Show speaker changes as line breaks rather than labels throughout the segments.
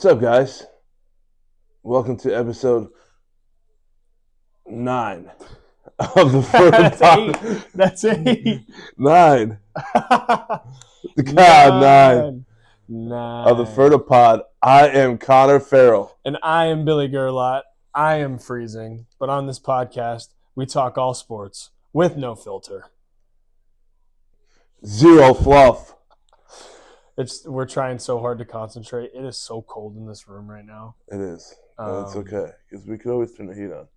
What's up, guys? Welcome to episode 9 of the Ferda pod.
That's 8.
9. God, 9 of the Ferda pod. I am Connor Farrell.
And I am Billy Gerlot. I am freezing. But on this podcast, we talk all sports with no filter.
Zero fluff.
We're trying so hard to concentrate. It is so cold in this room right now.
It is. But it's okay, because we could always turn the heat on.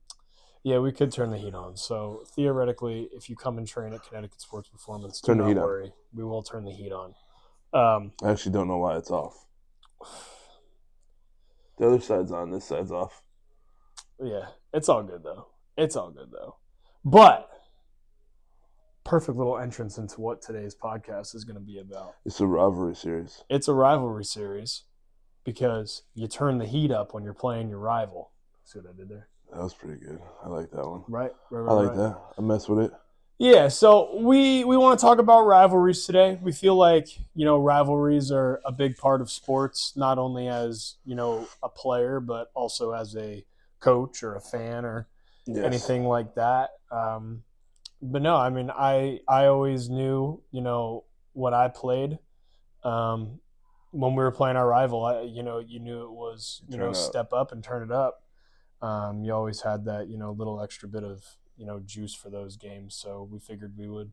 Yeah, we could turn the heat on. So theoretically, if you come and train at Connecticut Sports Performance,
Turn
do
the
not
heat on.
worry. We will turn the heat on.
I actually don't know why it's off. The other side's on, this side's off.
Yeah, it's all good, though. But perfect little entrance into what today's podcast is going to be about.
It's a rivalry series.
It's a rivalry series because you turn the heat up when you're playing your rival. See what I did there?
That was pretty good. I like that one.
Right.
I like that. I mess with it.
Yeah, so we want to talk about rivalries today. We feel like, rivalries are a big part of sports, not only as, a player, but also as a coach or a fan or anything like that. But no, I mean, I always knew, what I played when we were playing our rival. You knew it was, step up and turn it up. You always had that, little extra bit of, juice for those games. So we figured we would,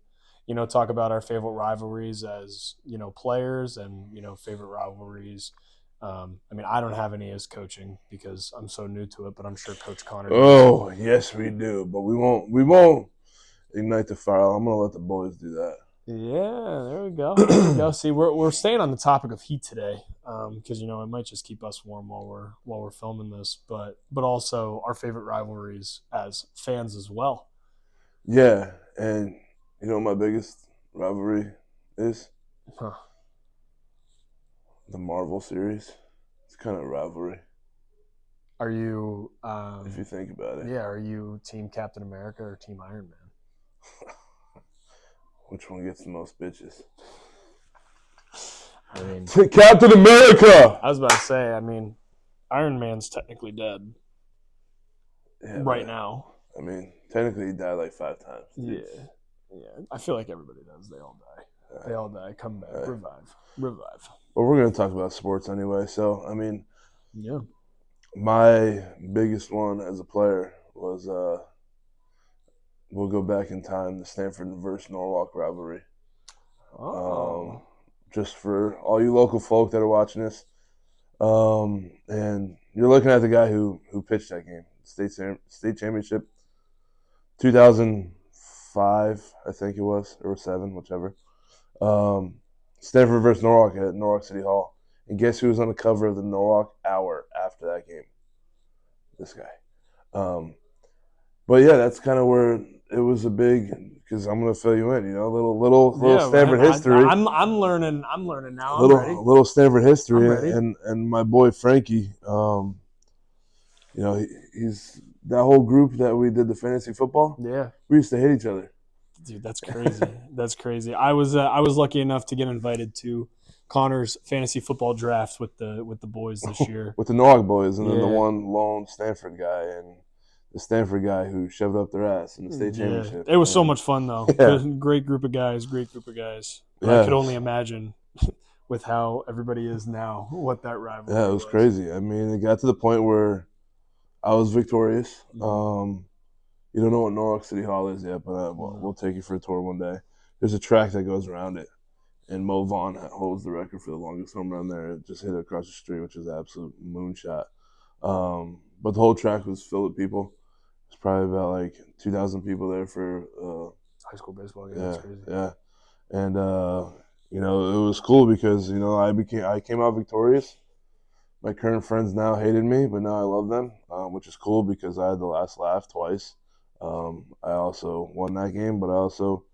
talk about our favorite rivalries as, players and, favorite rivalries. I don't have any as coaching because I'm so new to it, but I'm sure Coach Connor does.
Oh, yes, we do. But we won't ignite the fire. I'm going to let the boys do that.
Yeah, there we go. See, we're staying on the topic of heat today because, it might just keep us warm while we're filming this, but also our favorite rivalries as fans as well.
Yeah, and you know what my biggest rivalry is?
Huh.
The Marvel series. It's kind of a rivalry.
Are you
if you think about it.
Yeah, are you Team Captain America or Team Iron Man?
Which one gets the most bitches?
Captain
America!
I was about to say, Iron Man's technically dead right now.
Technically he died like 5 times.
Yeah. I feel like everybody does. They all die. They all die. Come back. Revive.
Well, we're going to talk about sports anyway. So,
yeah.
My biggest one as a player was, we'll go back in time, the Stanford versus Norwalk rivalry.
Oh.
Just for all you local folk that are watching this. And you're looking at the guy who pitched that game, state championship, 2005, I think it was, or 7, whichever. Stanford versus Norwalk at Norwalk City Hall. And guess who was on the cover of the Norwalk Hour after that game? This guy. But yeah, that's kind of where it was a big, because I'm going to fill you in, little Stanford history.
I'm learning now.
Little Stanford history.
I'm ready.
And my boy Frankie, he's that whole group that we did the fantasy football.
Yeah.
We used to hate each other.
Dude, that's crazy. That's crazy. I was lucky enough to get invited to Connor's fantasy football draft with the boys this year.
With the Norwalk boys, and then the one lone Stanford guy and the Stanford guy who shoved up their ass in the state championship.
It was so much fun though.
Yeah.
Great group of guys. But I could only imagine with how everybody is now what that rivalry was.
Yeah, it was crazy. It got to the point where I was victorious. You don't know what Norwalk City Hall is yet, but we'll take you for a tour one day. There's a track that goes around it, and Mo Vaughn holds the record for the longest home run there. It just hit it across the street, which is an absolute moonshot. But the whole track was filled with people. There's probably about like 2,000 people there for
high school baseball game.
Yeah,
that's crazy.
Yeah, and it was cool because I came out victorious. My current friends now hated me, but now I love them, which is cool because I had the last laugh twice. I also won that game, but I also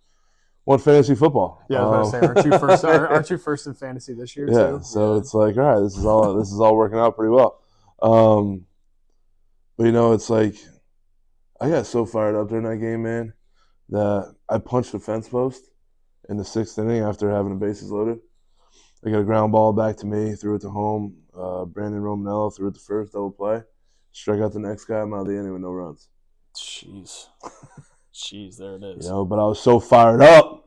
won fantasy football.
Yeah, I was about to say, aren't you first in fantasy this year too?
Yeah, so it's like, all right, this is all working out pretty well. But it's like I got so fired up during that game, man, that I punched the fence post in the 6th inning after having the bases loaded. I got a ground ball back to me, threw it to home. Brandon Romanello threw it the first double play, struck out the next guy. I'm out of the inning with no runs.
Jeez, there it is.
But I was so fired up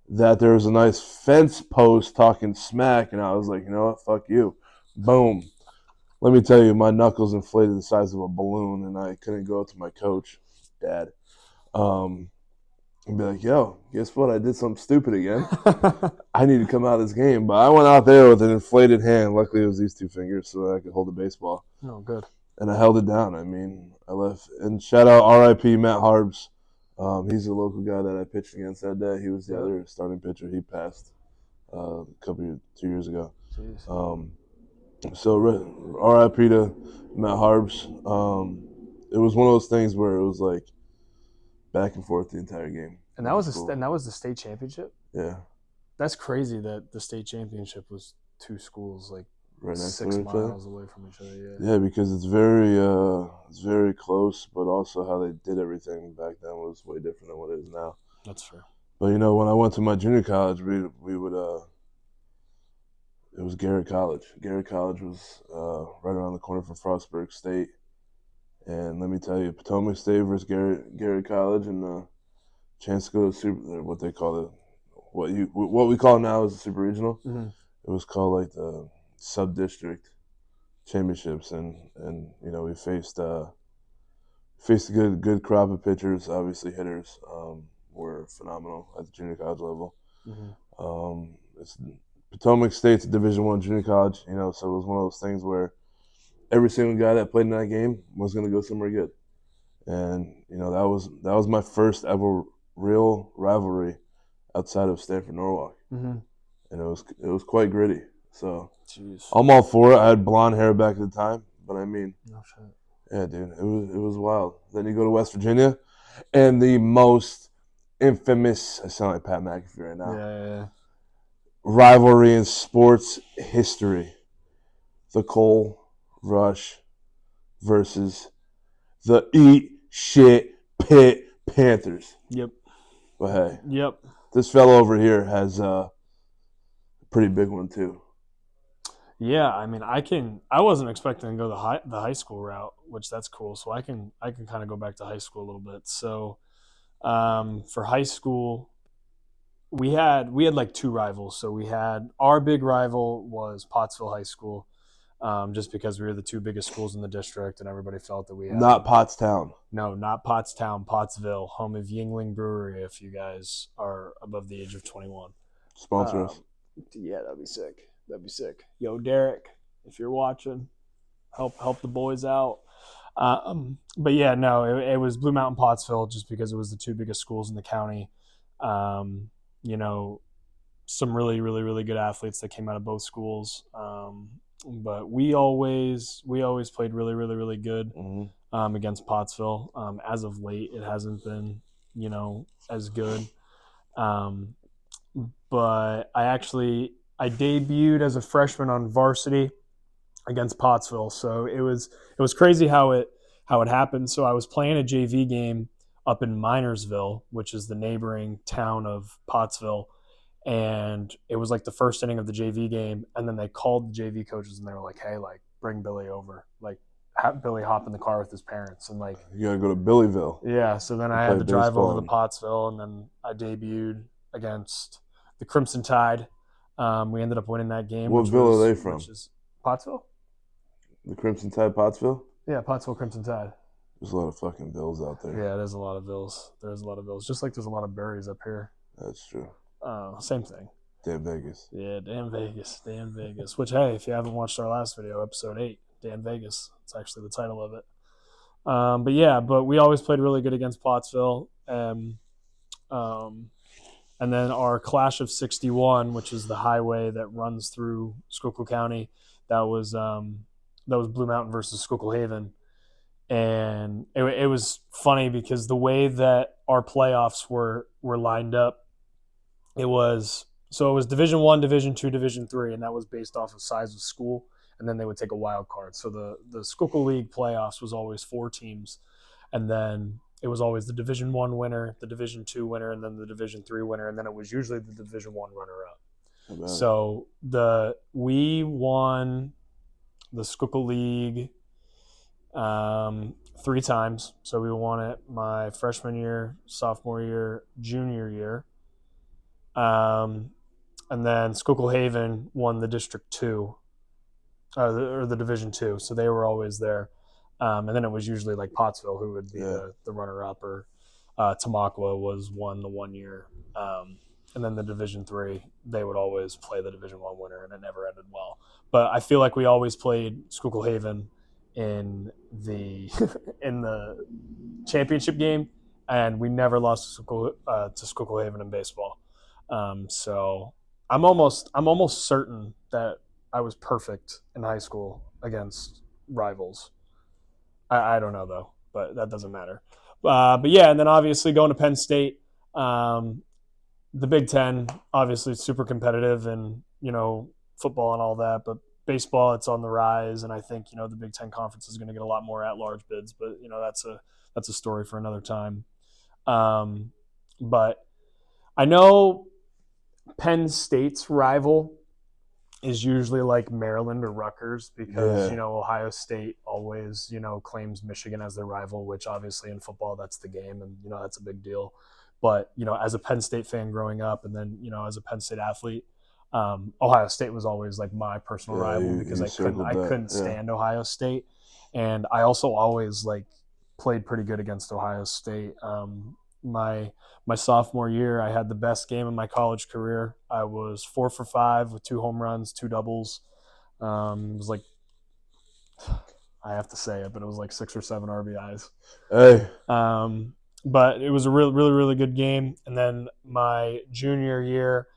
that there was a nice fence post talking smack, and I was like, you know what, fuck you. Boom. Let me tell you, my knuckles inflated the size of a balloon, and I couldn't go up to my coach, Dad, and be like, yo, guess what? I did something stupid again. I need to come out of this game. But I went out there with an inflated hand. Luckily, it was these two fingers so that I could hold the baseball.
Oh, good.
And I held it down. I mean, I left. And shout out R.I.P. Matt Harbs. He's a local guy that I pitched against that day. He was the other starting pitcher. He passed 2 years ago. So R.I.P. to Matt Harbs. It was one of those things where it was like back and forth the entire game.
And that was the state championship?
Yeah.
That's crazy that the state championship was two schools like
right next
6
to each other.
miles away from each other.
Yeah, because it's very close, but also how they did everything back then was way different than what it is now.
That's fair.
But when I went to my junior college, we would it was Garrett College. Garrett College was right around the corner from Frostburg State, and let me tell you, Potomac State versus Garrett College, and chance to go to what they call it, what we call now is the super regional.
Mm-hmm.
It was called like the sub-district championships, and we faced a good crop of pitchers. Obviously, hitters were phenomenal at the junior college level. Mm-hmm. Potomac State's a Division I junior college, so it was one of those things where every single guy that played in that game was going to go somewhere good, and that was my first ever real rivalry outside of Stanford Norwalk, and it was quite gritty. So I'm all for it. I had blonde hair back at the time, but I mean,
no shit.
Yeah, dude, it was wild. Then you go to West Virginia, and the most infamous, I sound like Pat McAfee right now,
Yeah.
rivalry in sports history, the Cole Rush versus the Eat Shit Pit Panthers.
Yep.
But hey,
yep.
This fellow over here has a pretty big one too.
Yeah, I mean, I wasn't expecting to go the high school route, which that's cool. So I can kind of go back to high school a little bit. So, for high school, we had like two rivals. So we had our big rival was Pottsville High School, just because we were the two biggest schools in the district, and everybody felt that we had.
Not Pottstown.
No, not Pottstown, Pottsville, home of Yingling Brewery. If you guys are above the age of 21,
sponsor us.
Yeah, that'd be sick. Yo, Derek, if you're watching, help the boys out. But yeah, no, it was Blue Mountain Pottsville just because it was the two biggest schools in the county. Some really, really, really good athletes that came out of both schools. But we always played really, really, really good against Pottsville. As of late, it hasn't been, as good. But I debuted as a freshman on varsity against Pottsville. So it was crazy how it happened. So I was playing a JV game up in Minersville, which is the neighboring town of Pottsville. And it was like the first inning of the JV game. And then they called the JV coaches and they were like, hey, like bring Billy over, like have Billy hop in the car with his parents. And like,
you got to go to Billyville.
Yeah. So then I had to drive over to Pottsville, and then I debuted against the Crimson Tide. We ended up winning that game.
What ville are they from?
Which is Pottsville.
The Crimson Tide, Pottsville?
Yeah, Pottsville Crimson Tide.
There's a lot of fucking bills out there.
Yeah, there's a lot of bills. Just like there's a lot of berries up here.
That's true.
Same thing.
Damn Vegas.
Yeah, damn Vegas. Which, hey, if you haven't watched our last video, episode 8, Dan Vegas. It's actually the title of it. But we always played really good against Pottsville. And then our Clash of 61, which is the highway that runs through Schuylkill County, that was Blue Mountain versus Schuylkill Haven. And it was funny because the way that our playoffs were lined up, it was Division I, Division II, Division III, and that was based off of size of school. And then they would take a wild card. So the Schuylkill League playoffs was always 4 teams, and then it was always the Division I winner, the Division II winner, and then the Division III winner, and then it was usually the Division I runner-up. So we won the Schuylkill League 3 times. So we won it my freshman year, sophomore year, junior year. And then Schuylkill Haven won the District 2, or the Division 2. So they were always there. And then it was usually like Pottsville who would be the runner-up, or Tamaqua was won the 1 year. And then the Division 3, they would always play the Division 1 winner, and it never ended well. But I feel like we always played Schuylkill Haven in the in the championship game, and we never lost to Schuylkill Haven in baseball. So I'm almost certain that I was perfect in high school against rivals. I don't know though, but that doesn't matter. But yeah, and then obviously going to Penn State, the Big Ten obviously it's super competitive, and football and all that, but baseball it's on the rise, and I think the Big Ten conference is going to get a lot more at-large bids, but that's a story for another time. But I know Penn State's rival is usually like Maryland or Rutgers, because Ohio State always claims Michigan as their rival, which obviously in football that's the game, and that's a big deal. But as a Penn State fan growing up, and then as a Penn State athlete, Ohio State was always like my personal rival, because I couldn't stand Ohio State, and I also always like played pretty good against Ohio State. My sophomore year, I had the best game of my college career. I was 4 for 5 with 2 home runs, 2 doubles. It was like, I have to say it, but it was like 6 or 7 RBIs.
Hey.
But it was a really, really, really good game. And then my junior year,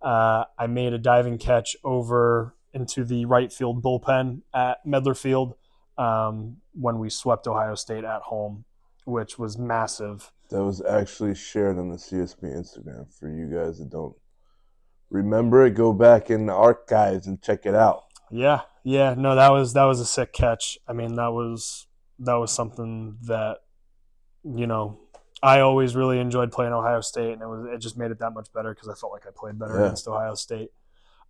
I made a diving catch over into the right field bullpen at Medler Field when we swept Ohio State at home, which was massive.
That was actually shared on the CSB Instagram. For you guys that don't remember it, go back in the archives and check it out.
Yeah. No, that was a sick catch. I mean, that was something that I always really enjoyed playing Ohio State, and it just made it that much better because I felt like I played better against Ohio State.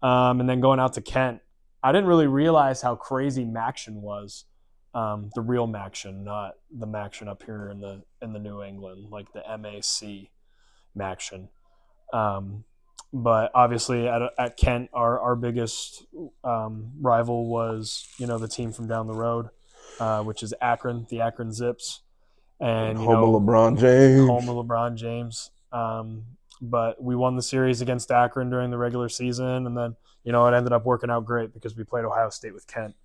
And then going out to Kent, I didn't really realize how crazy Maction was. The real Maction, not the Maction up here in the New England, like the MAC Maction. But obviously at Kent, our biggest rival was the team from down the road, which is Akron, the Akron Zips, and
home of LeBron
James. But we won the series against Akron during the regular season, and then it ended up working out great because we played Ohio State with Kent.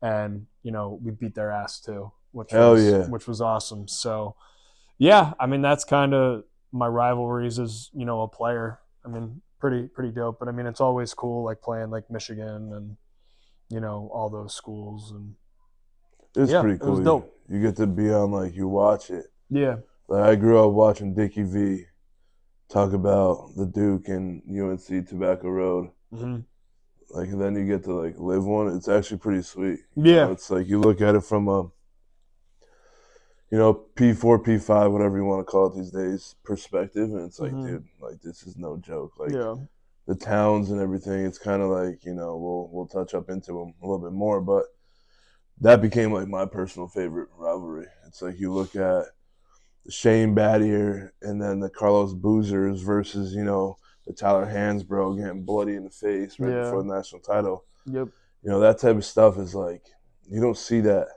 And we beat their ass too, which was awesome. So yeah, I mean that's kind of my rivalries as a player. I mean pretty dope, but I mean it's always cool like playing like Michigan and all those schools, and
it's pretty cool.
It was dope.
You get to be on, like, you watch it.
Yeah.
Like I grew up watching Dickie V talk about the Duke and UNC Tobacco Road.
Mm-hmm.
Like, and then you get to like live one. It's actually pretty sweet.
Yeah.
It's like you look at it from a P4, P5, whatever you want to call it these days, perspective, and it's like, dude, like this is no joke. Like the towns and everything, it's kind of like we'll touch up into them a little bit more, but that became like my personal favorite rivalry. It's like you look at the Shane Battier and then the Carlos Boozers versus the Tyler Hansbrough getting bloody in the face right before the national title.
Yep.
That type of stuff is like you don't see that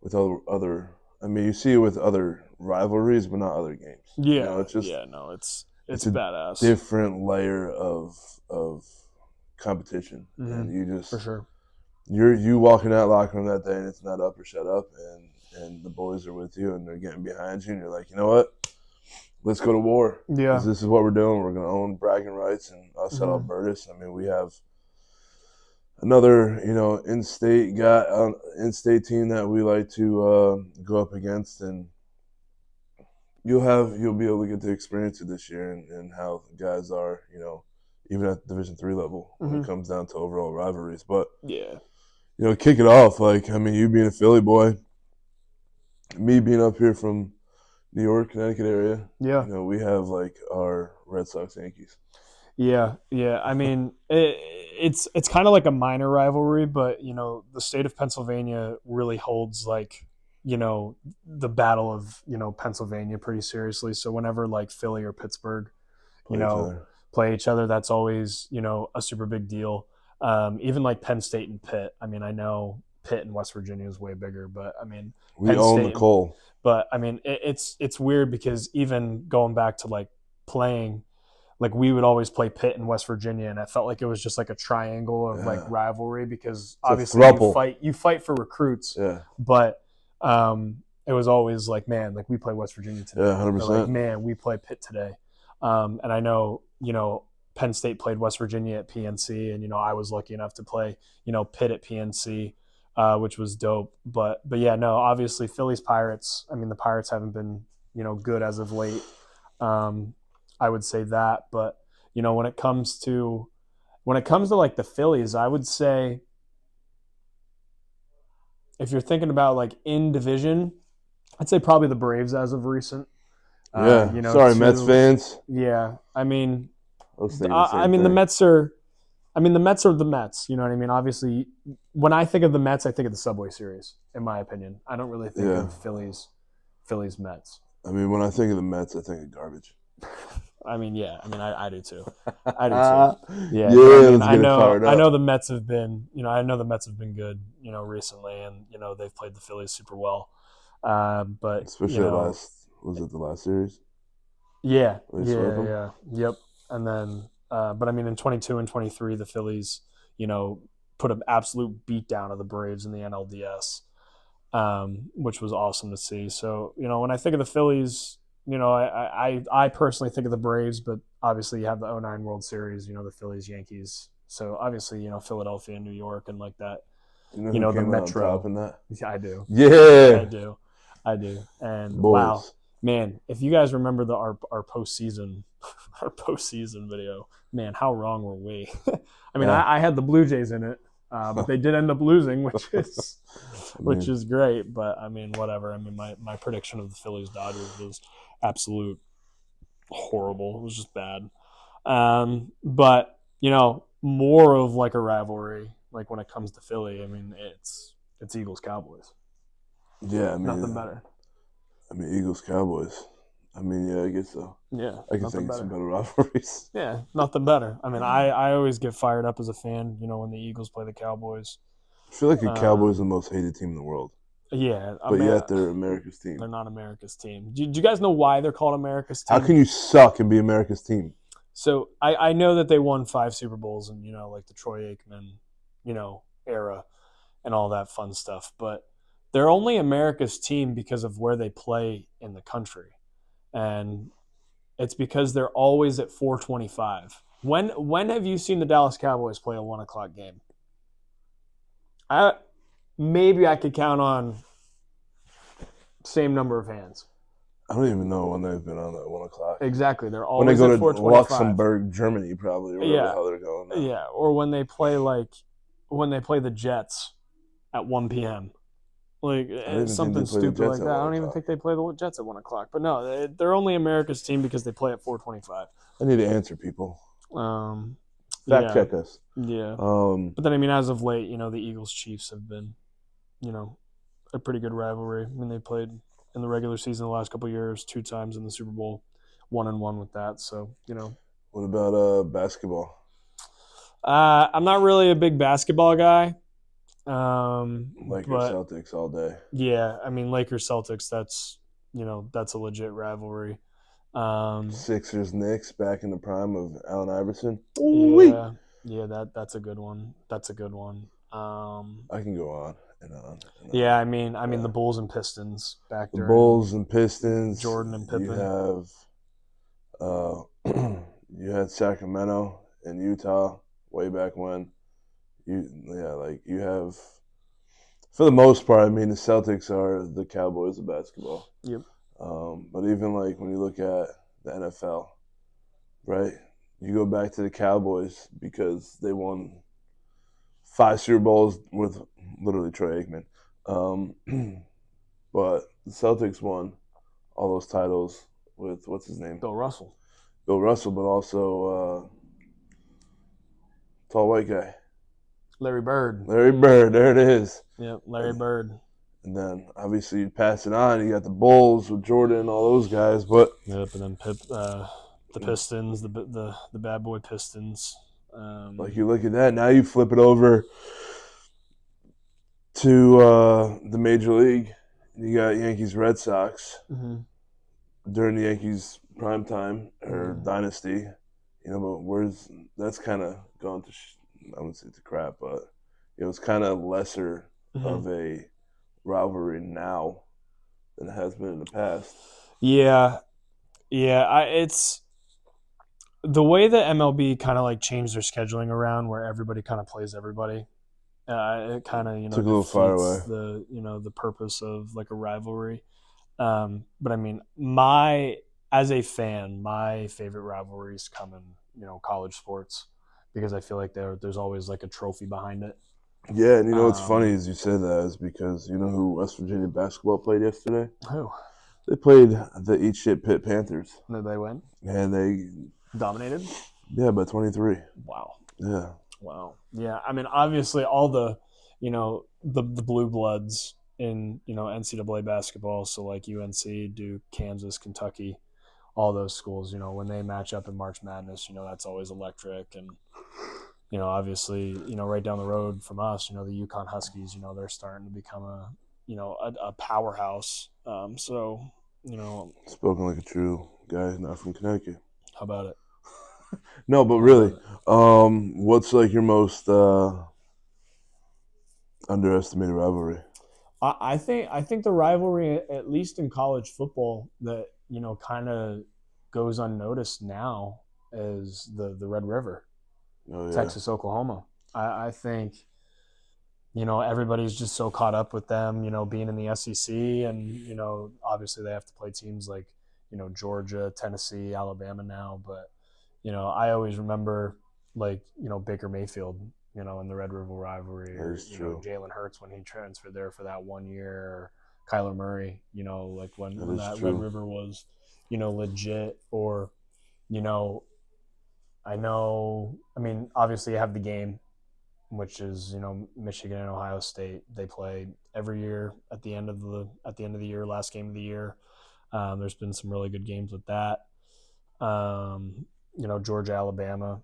with other. I mean, you see it with other rivalries, but not other games.
Yeah.
It's just
it's a badass.
Different layer of competition, and you just
for sure.
You walk in that locker room that day, and it's not up or shut up, and the boys are with you, and they're getting behind you, and you're like, you know what? Let's go to war.
Yeah.
This is what we're doing. We're going to own bragging rights, and us at Albertus. I mean, we have another, in-state team that we like to go up against, and you'll be able to get to experience it this year, and how guys are, even at Division III level when it comes down to overall rivalries. But kick it off. Like, I mean, you being a Philly boy, me being up here from New York, Connecticut area.
Yeah.
We have like our Red Sox, Yankees.
Yeah, yeah. I mean, it's kind of like a minor rivalry, but the state of Pennsylvania really holds like the Battle of Pennsylvania pretty seriously. So whenever like Philly or Pittsburgh, you
Play each
know,
other.
play each other, that's always a super big deal. Even like Penn State and Pitt. I mean, I know Pitt in West Virginia is way bigger, but I mean
We
Penn
own the
State and
coal.
but I mean it's weird because even going back to like playing, like we would always play Pitt in West Virginia, and I felt like it was just like a triangle of like
Yeah.
rivalry because
It's a
obviously
thruple.
you fight for recruits,
Yeah.
but it was always like, man, like we play West Virginia
Yeah,
today, or like,
100%.
man, we play Pitt today. And I know Penn State played West Virginia at PNC, and I was lucky enough to play Pitt at PNC, which was dope. But yeah, no, obviously Phillies Pirates. I mean, the Pirates haven't been good as of late. Um, I would say that, but when it comes to like the Phillies, I would say if you're thinking about like in division, I'd say probably the Braves as of recent.
Yeah. Sorry, Mets
To
fans.
yeah, I mean,
I was thinking the
I
same
mean the
thing.
Mets are. I mean the Mets are the Mets. You know what I mean? Obviously, when I think of the Mets, I think of the Subway Series. In my opinion, I don't really think
Yeah.
of Phillies Mets.
I mean, when I think of the Mets, I think of garbage.
I mean, yeah. I mean, I do too. I do too.
Yeah,
Yeah, but I mean,
let's get it fired
I know
up.
the Mets have been, I know the Mets have been good, recently, and they've played the Phillies super well. But
Especially was it the last series?
yeah,
They swept
yeah,
them?
yeah, yep. And then, but I mean, in 22 and 23, the Phillies, put an absolute beat down of the Braves in the NLDS, which was awesome to see. So, when I think of the Phillies, I personally think of the Braves, but obviously you have the '09 World Series, the Phillies, Yankees. So obviously, Philadelphia, New York, and like that,
Do you know who
the
came out on top
Metro.
in that?
Yeah, I do. I
Yeah,
do. I do.
the
And wow,
boys.
man, if you guys remember our postseason our postseason video, man, how wrong were we? I mean,
Yeah.
I had the Blue Jays in it, but they did end up losing, which is
I mean,
great. But I mean, whatever. I mean, my prediction of the Phillies Dodgers was absolute horrible. It was just bad. But more of like a rivalry, like when it comes to Philly. I mean, it's Eagles Cowboys.
yeah,
Nothing better.
Eagles Cowboys. I mean, yeah, I guess so.
Yeah,
I can
nothing
think of some
better.
better rivalries.
Yeah, nothing better. I mean, I always get fired up as a fan, when the Eagles play the Cowboys.
I feel like the Cowboys are the
Um,
most hated team in the world,
yeah,
but yet they're America's team.
they're not America's team. Do you guys know why they're called America's
How
team?
can you suck and be America's team?
So I know that they won 5 Super Bowls and like the Troy Aikman, era and all that fun stuff, but they're only America's team because of where they play in the country, and it's because they're always at 4:25. When have you seen the Dallas Cowboys play a 1 o'clock game? I maybe I could count on same number of hands.
I don't even know when they've been on at 1 o'clock.
Exactly, they're
When they
always
go
at
to
4:25.
Luxembourg, Germany, probably, or wherever the
Yeah,
hell they're going now.
yeah. Or when they play the Jets at 1 p.m. Like
I don't even think they
something
play the
stupid
Jets
like
at
that. I
one
don't even
o'clock.
think they play the Jets at 1 o'clock. But no, they're only America's team because they play at 4:25.
I need to answer people.
Um,
Fact
yeah,
check us.
yeah.
Um,
But then I mean, as of late, the Eagles Chiefs have been, you know, a pretty good rivalry. I mean, they played in the regular season the last couple of years, 2 times in the Super Bowl, 1-1 with that. So
what about basketball?
I'm not really a big basketball guy.
Lakers,
But
Celtics all day.
yeah, I mean Lakers Celtics. That's a legit rivalry.
Sixers, Knicks, back in the prime of Allen Iverson. Ooh-wee.
Yeah, yeah, that's a good one. That's a good one.
I can go on and on and
Yeah,
on.
I mean the
Yeah.
Bulls and Pistons back
The
during
Bulls and Pistons.
Jordan and
You
Pippen.
have you had Sacramento and Utah way back when. You have for the most part. I mean, the Celtics are the Cowboys of basketball.
Yep.
But even like when you look at the NFL, right? You go back to the Cowboys because they won 5 Super Bowls with literally Troy Aikman. But the Celtics won all those titles with what's his name,
Bill Russell.
Bill Russell, but also Tall white guy.
Larry Bird.
Larry Bird. There it is.
Yep, Larry Bird.
And then obviously you pass it on. You got the Bulls with Jordan and all those guys. But
yep, and then the Pistons, the bad boy Pistons.
Like you look at that, now you flip it over to the Major League. You got Yankees Red Sox during the Yankees prime time or dynasty. But that's kind of gone to I wouldn't say to crap, but it's kind of lesser of a rivalry now than it has been in the past.
Yeah. It's the way that MLB kind of like changed their scheduling around, where everybody kind of plays everybody. It kind of
took a little far away.
The purpose of like a rivalry. But I mean, as a fan, my favorite rivalries come in college sports, because I feel like there's always like a trophy behind it.
Yeah, and what's funny is you said that is because you know who West Virginia basketball played yesterday?
Who?
They played the Eat Shit Pitt Panthers.
Did they win?
And they
dominated?
Yeah, by 23.
Wow.
Yeah.
Wow. Yeah, I mean, obviously all the the blue bloods in NCAA basketball, so like UNC, Duke, Kansas, Kentucky, all those schools, when they match up in March Madness, that's always electric. And obviously, right down the road from us, the UConn Huskies, they're starting to become a powerhouse. So
spoken like a true guy, not from Connecticut.
How about it?
No, but really, what's like your most underestimated rivalry?
I think the rivalry, at least in college football, that kind of goes unnoticed now, is the Red River, Texas, Oklahoma. I think everybody's just so caught up with them, being in the SEC, and obviously they have to play teams like Georgia, Tennessee, Alabama now, but I always remember like Baker Mayfield, in the Red River rivalry, or Jalen Hurts when he transferred there for that 1 year, or Kyler Murray, like when that Red River was, legit. Or, I mean, obviously you have the game, which is Michigan and Ohio State. They play every year at the end of the year, last game of the year. There's been some really good games with that. Georgia, Alabama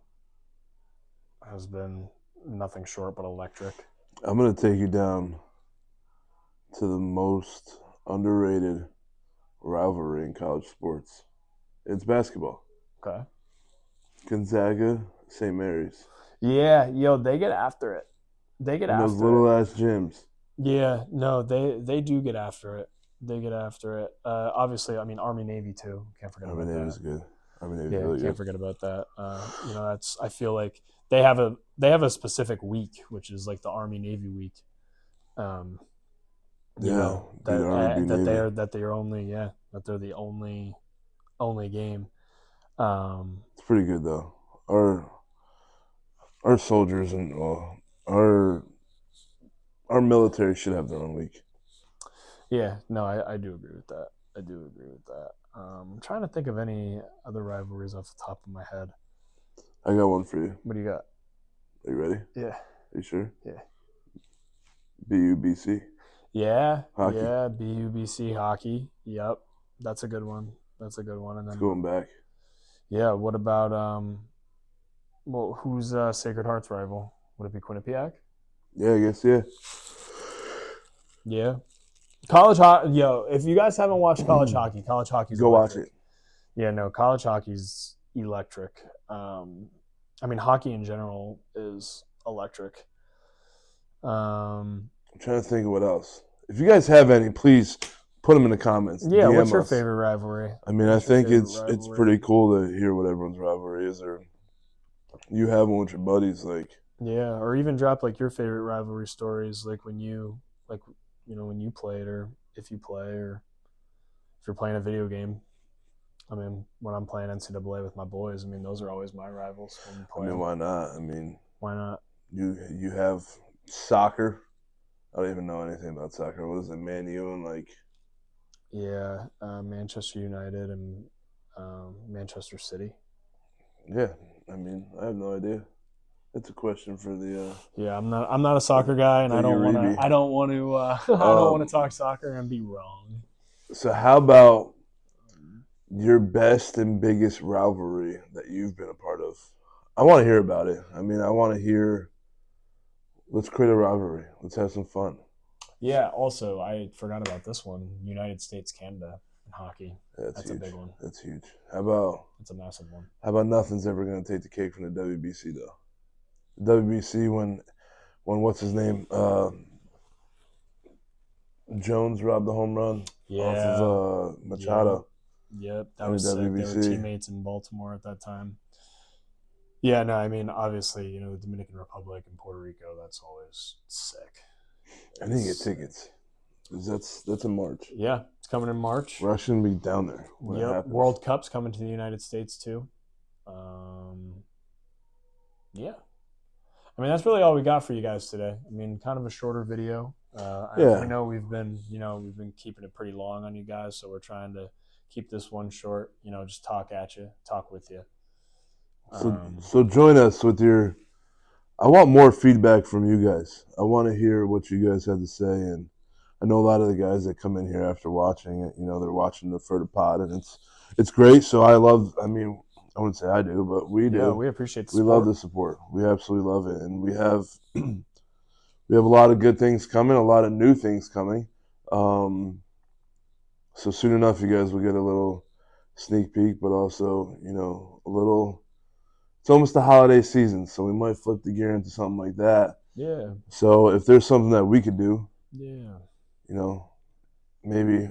has been nothing short but electric.
I'm going to take you down to the most underrated rivalry in college sports. It's basketball.
Okay.
Gonzaga, St. Mary's.
Yeah, they get after it. They get after
those little ass gyms.
Yeah, no, they do get after it. They get after it. Obviously, I mean, Army Navy too. Can't forget about that.
Army Navy's good. Army Navy's
really
good.
Can't forget about that. That's. I feel like they have a specific week, which is like the Army Navy week. That they're the only game.
It's pretty good though. Our soldiers and our military should have their own week.
Yeah, no, I do agree with that. I'm trying to think of any other rivalries off the top of my head.
I got one for you.
What do you got?
Are you ready?
Yeah.
Are you sure?
Yeah.
BUBC.
Yeah.
Hockey.
Yeah. BUBC hockey. Yep. That's a good one. And then
it's going back.
Yeah. What about who's Sacred Heart's rival? Would it be Quinnipiac?
Yeah, I guess. Yeah.
Yeah. College hockey. Yo, if you guys haven't watched college hockey's
go
electric.
Watch it.
Yeah, no, college hockey's electric. I mean, hockey in general is electric.
I'm trying to think of what else. If you guys have any, please put them in the comments.
Yeah,
DM
what's your
us.
favorite rivalry?
I mean, I think it's pretty cool to hear what everyone's rivalry is, or you have one with your buddies, like.
Yeah, or even drop like your favorite rivalry stories, like when you when you played, or if you play, or if you're playing a video game. I mean, when I'm playing NCAA with my boys, I mean, those are always my rivals when we play.
I mean, why not? I mean,
why not?
You have soccer. I don't even know anything about soccer. What is it, Man U and like?
Yeah, Manchester United and Manchester City.
Yeah, I mean, I have no idea. That's a question for the.
Yeah, I'm not a soccer guy, and
the
I don't want to.
Uribe.
I don't want to. I don't want to talk soccer and be wrong.
So how about your best and biggest rivalry that you've been a part of? I want to hear about it. I mean, I want to hear. Let's create a rivalry. Let's have some fun.
Yeah. Also, I forgot about this one. United States, Canada in hockey. That's
huge.
a big one.
That's huge. How about?
That's a massive one.
How about nothing's ever going to take the cake from the WBC though? The WBC when what's his name? Jones robbed the home run off of Machado.
Yep, that was sick. They were teammates in Baltimore at that time. Yeah, no, I mean, obviously, the Dominican Republic and Puerto Rico, that's always sick.
I need to get tickets. That's in March.
Yeah, it's coming in March.
We're actually going to be down there.
Yep, World Cup's coming to the United States too. Yeah. I mean, that's really all we got for you guys today. I mean, kind of a shorter video. I know we've been keeping it pretty long on you guys, so we're trying to keep this one short. Just talk at you, talk with you.
So join us with your. I want more feedback from you guys. I want to hear what you guys have to say, and I know a lot of the guys that come in here after watching it. They're watching the Ferda pod, and it's great. So I love. I mean, I wouldn't say I do, but we do.
Yeah, we appreciate the support.
We love the support. We absolutely love it, and we have a lot of good things coming, a lot of new things coming. So soon enough, you guys will get a little sneak peek, but also a little. It's almost the holiday season, so we might flip the gear into something like that.
Yeah.
So if there's something that we could do,
yeah,
maybe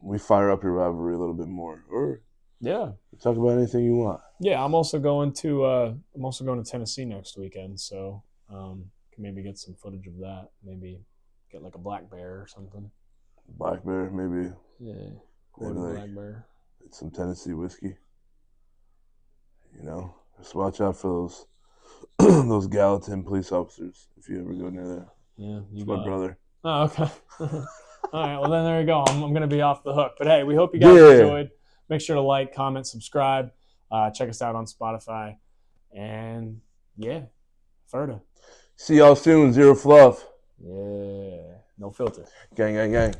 we fire up your rivalry a little bit more, or talk about anything you want.
Yeah, I'm also going to Tennessee next weekend, so can maybe get some footage of that. Maybe get like a black bear or something.
Black bear, maybe.
Yeah, maybe like black bear.
Some Tennessee whiskey. Just watch out for those those Gallatin police officers if you ever go near there.
Yeah,
it's my brother.
Oh, okay. All right, well then there you go. I'm going to be off the hook. But hey, we hope you guys enjoyed. Make sure to like, comment, subscribe. Check us out on Spotify. And yeah, Ferda.
See y'all soon. Zero fluff.
Yeah, no filter.
Gang, gang, gang.